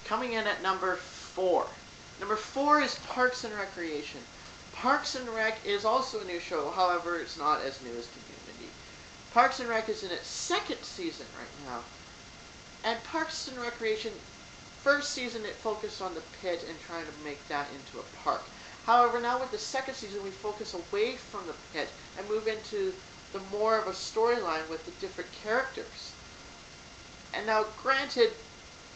Coming in at number 4. Number 4 is Parks and Recreation. Parks and Rec is also a new show, however, it's not as new as Community. Parks and Rec is in its 2nd season right now. And Parks and Recreation, first season it focused on the pit and trying to make that into a park. However, now with the 2nd season we focus away from the pit and move into the more of a storyline with the different characters. And now, granted,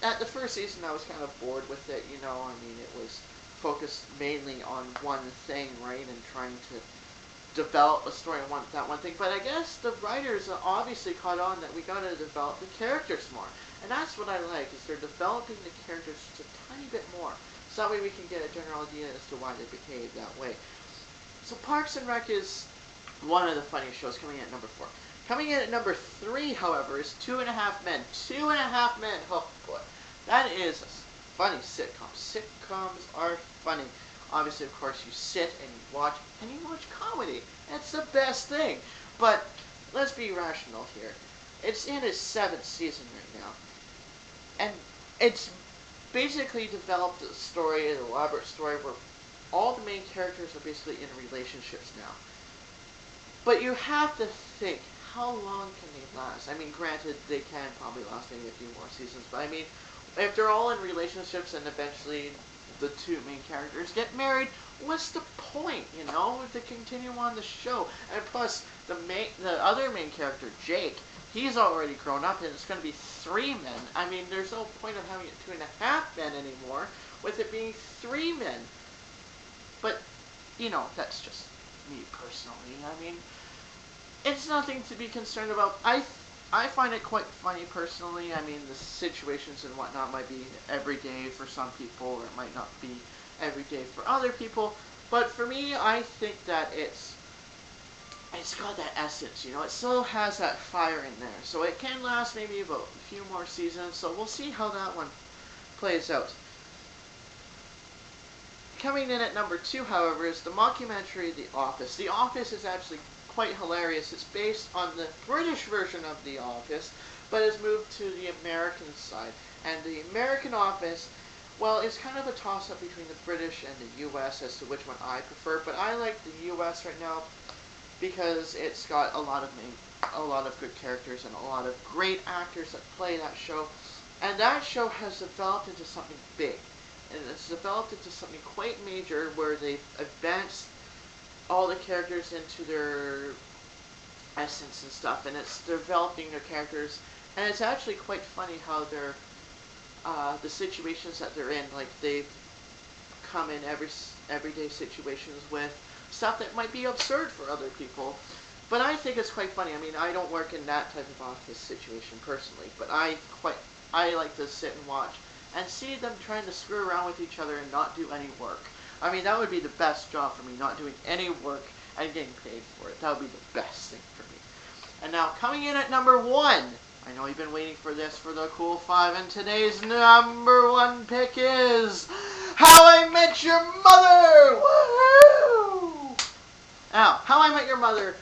at the first season I was kind of bored with it, you know, I mean, it was focused mainly on one thing, right, and trying to develop a story on that one thing, but I guess the writers obviously caught on that we gotta develop the characters more, and that's what I like, is they're developing the characters just a tiny bit more, so that way we can get a general idea as to why they behave that way. So Parks and Rec is one of the funniest shows, coming in at number 4. Coming in at number 3, however, is 2.5 Men. 2.5 Men, oh boy, that is a funny sitcom. Sitcoms are funny. Obviously, of course, you sit and you watch comedy. That's the best thing. But let's be rational here. It's in its 7th season right now. And it's basically developed a story, an elaborate story, where all the main characters are basically in relationships now. But you have to think, how long can they last? I mean, granted, they can probably last maybe a few more seasons, but I mean, if they're all in relationships and eventually the 2 main characters get married, what's the point, you know, to continue on the show? And plus, the other main character, Jake, he's already grown up, and it's going to be 3 men. I mean, there's no point of having it 2.5 men anymore, with it being 3 men. But, you know, that's just me personally. I mean, it's nothing to be concerned about. I find it quite funny personally. I mean, the situations and whatnot might be everyday for some people, or it might not be everyday for other people. But for me, I think that it's got that essence, you know. It still has that fire in there. So it can last maybe about a few more seasons. So we'll see how that one plays out. Coming in at number 2, however, is the mockumentary The Office. The Office is actually quite hilarious. It's based on the British version of The Office, but has moved to the American side. And the American Office, well, it's kind of a toss-up between the British and the U.S. as to which one I prefer, but I like the U.S. right now because it's got a lot of good characters and a lot of great actors that play that show. And that show has developed into something big. And it's developed into something quite major, where they've advanced all the characters into their essence and stuff, and it's developing their characters, and it's actually quite funny how they're the situations that they're in, like they've come in everyday situations with stuff that might be absurd for other people, but I think it's quite funny. I mean, I don't work in that type of office situation personally, but I like to sit and watch and see them trying to screw around with each other and not do any work. I mean, that would be the best job for me, not doing any work and getting paid for it. That would be the best thing for me. And now, coming in at number 1. I know you've been waiting for this for the Cool 5, and today's number 1 pick is How I Met Your Mother! Woohoo! Now, How I Met Your Mother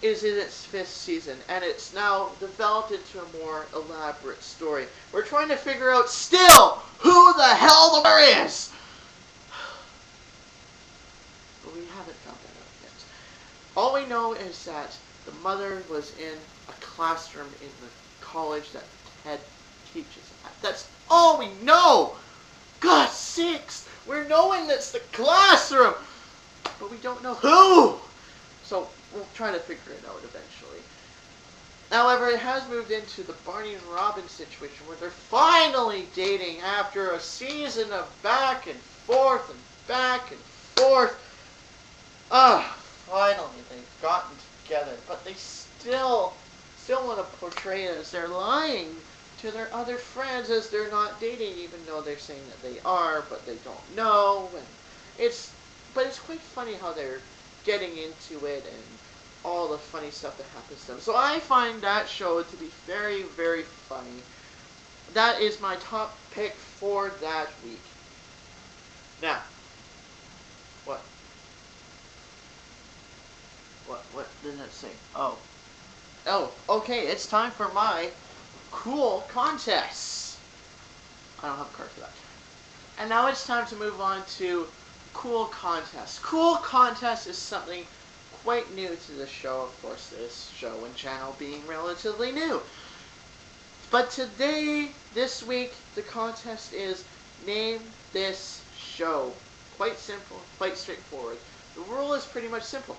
is in its 5th season, and it's now developed into a more elaborate story. We're trying to figure out still who the hell the mother is! But we haven't found that out yet. All we know is that the mother was in a classroom in the college that Ted teaches at. That's all we know! God sakes! We're knowing that's the classroom! But we don't know who! So we'll try to figure it out eventually. However, it has moved into the Barney and Robin situation, where they're finally dating after a season of back and forth and back and forth. Finally they've gotten together, but they still want to portray it as they're lying to their other friends as they're not dating, even though they're saying that they are, but they don't know. And it's quite funny how they're getting into it and all the funny stuff that happens to them. So I find that show to be very, very funny. That is my top pick for that week. Now, what did that say? Oh, okay, it's time for my cool contests. I don't have a card for that. And now it's time to move on to Cool Contest. Cool Contest is something quite new to the show, of course, this show and channel being relatively new. But today, this week, the contest is Name This Show. Quite simple, quite straightforward. The rule is pretty much simple.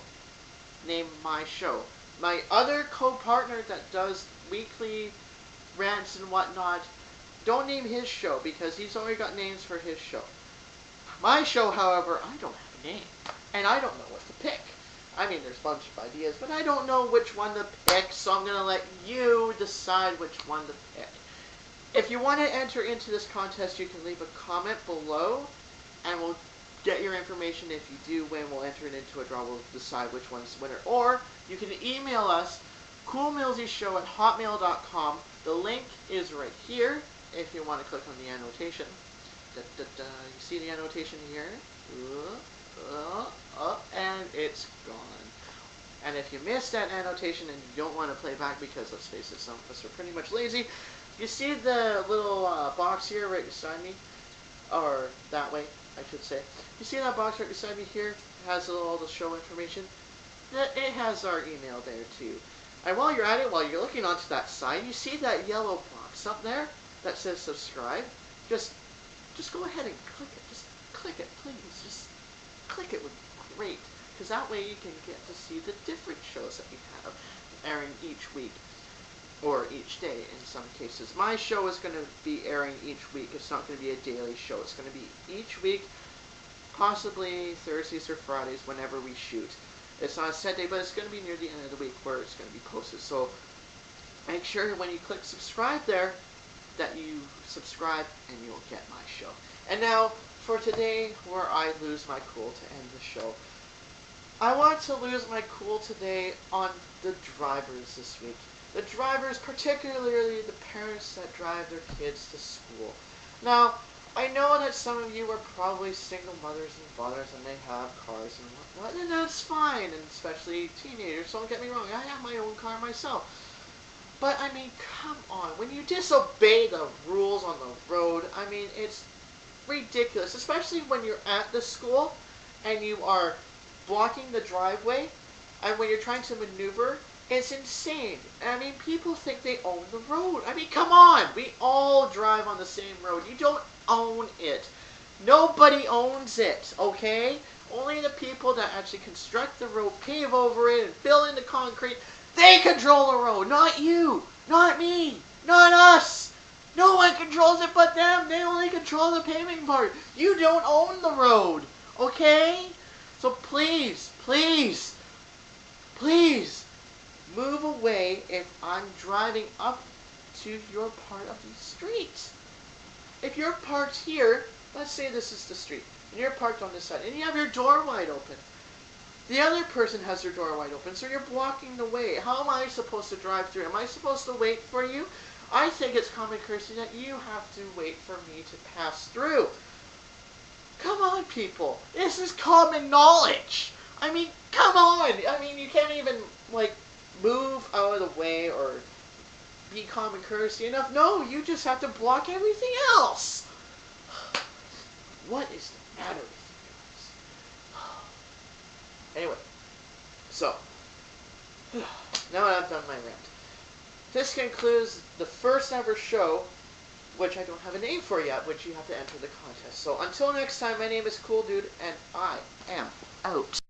Name my show. My other co-partner that does weekly rants and whatnot, don't name his show because he's already got names for his show. My show, however, I don't have a name. And I don't know what to pick. I mean, there's a bunch of ideas, but I don't know which one to pick, so I'm going to let you decide which one to pick. If you want to enter into this contest, you can leave a comment below, and we'll get your information. If you do win, we'll enter it into a draw. We'll decide which one's the winner. Or you can email us, coolmillsyshow@hotmail.com. The link is right here if you want to click on the annotation. You see the annotation here? And it's gone. And if you missed that annotation and you don't want to play back because, let's face it, some of us are pretty much lazy, you see the little box here right beside me? Or that way, I should say. You see that box right beside me here? It has all the show information. It has our email there too. And while you're at it, while you're looking onto that side, you see that yellow box up there that says subscribe? Just go ahead and click it. Just click it, please. Just click it would be great. Because that way you can get to see the different shows that we have airing each week. Or each day in some cases. My show is going to be airing each week. It's not going to be a daily show. It's going to be each week, possibly Thursdays or Fridays whenever we shoot. It's not a set day, but it's going to be near the end of the week where it's going to be posted. So make sure when you click subscribe there that you subscribe and you'll get my show. And now for today, where I lose my cool to end the show. I want to lose my cool today on the drivers this week. The drivers, particularly the parents that drive their kids to school. Now, I know that some of you are probably single mothers and fathers and they have cars and whatnot, and that's fine, and especially teenagers, don't get me wrong, I have my own car myself. But, I mean, come on, when you disobey the rules on the road, I mean, it's ridiculous, especially when you're at the school and you are blocking the driveway, and when you're trying to maneuver, it's insane. I mean, people think they own the road. I mean, come on. We all drive on the same road. You don't own it. Nobody owns it, okay? Only the people that actually construct the road, pave over it, and fill in the concrete, they control the road. Not you. Not me. Not us. No one controls it but them. They only control the paving part. You don't own the road, okay? So please, please, please, move away if I'm driving up to your part of the street. If you're parked here, let's say this is the street, and you're parked on this side, and you have your door wide open. The other person has their door wide open, so you're blocking the way. How am I supposed to drive through? Am I supposed to wait for you? I think it's common courtesy that you have to wait for me to pass through. Come on, people. This is common knowledge. I mean, come on. I mean, you can't even, like, move out of the way or be common courtesy enough. No, you just have to block everything else. What is the matter with you guys? Anyway, so, now that I've done my rant, this concludes the first ever show, which I don't have a name for yet, which you have to enter the contest. So until next time, my name is Cool Dude, and I am out.